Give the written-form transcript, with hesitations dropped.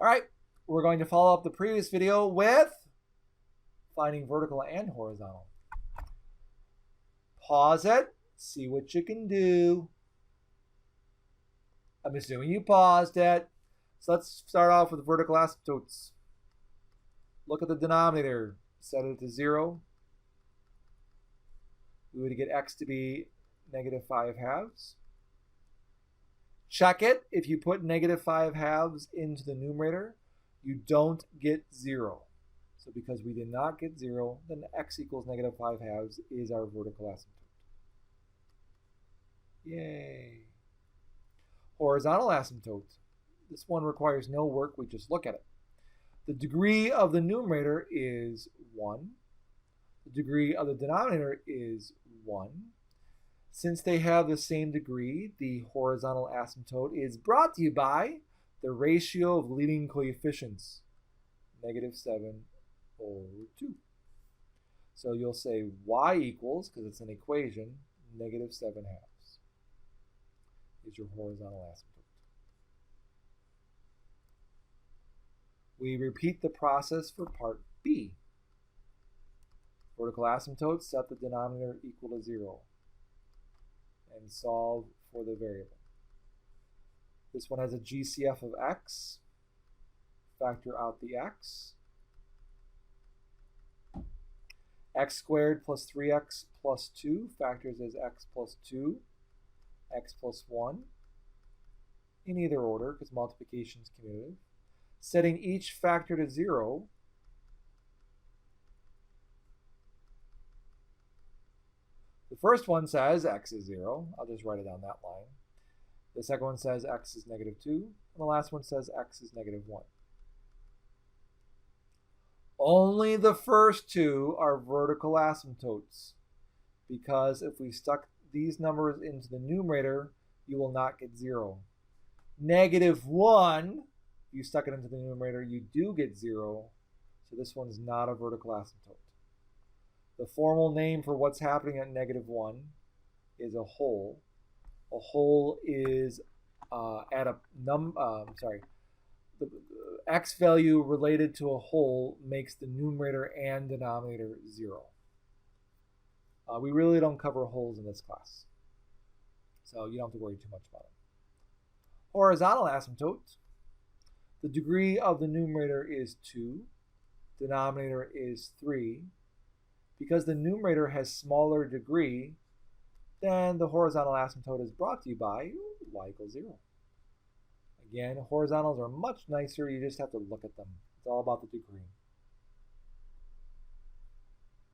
All right, we're going to follow up the previous video with finding vertical and horizontal. Pause it, see what you can do. I'm assuming you paused it. So let's start off with vertical asymptotes. Look at the denominator, set it to 0. We would get x to be negative 5 halves. Check it. If you put negative 5 halves into the numerator, you don't get 0. So because we did not get 0, then x equals negative 5 halves is our vertical asymptote. Yay. Horizontal asymptote. This one requires no work. We just look at it. The degree of the numerator is 1. The degree of the denominator is 1. Since they have the same degree, the horizontal asymptote is brought to you by the ratio of leading coefficients, negative 7 over 2. So you'll say y equals, because it's an equation, negative 7 halves is your horizontal asymptote. We repeat the process for part B. Vertical asymptote, set the denominator equal to 0 and solve for the variable. This one has a GCF of x. Factor out the x. X squared plus 3x plus 2 factors as x plus 2, x plus 1, in either order because multiplication is commutative. Setting each factor to 0, the first one says x is 0. I'll just write it down that line. The second one says x is negative 2. And the last one says x is negative 1. Only the first two are vertical asymptotes, because if we stuck these numbers into the numerator, you will not get 0. Negative 1, if you stuck it into the numerator, you do get 0. So this one's not a vertical asymptote. The formal name for what's happening at negative 1 is a hole. A hole is at a the x value related to a hole makes the numerator and denominator 0. We really don't cover holes in this class, so you don't have to worry too much about it. Horizontal asymptote. The degree of the numerator is 2. Denominator is 3. Because the numerator has smaller degree, then the horizontal asymptote is brought to you by y equals 0. Again, horizontals are much nicer. You just have to look at them. It's all about the degree.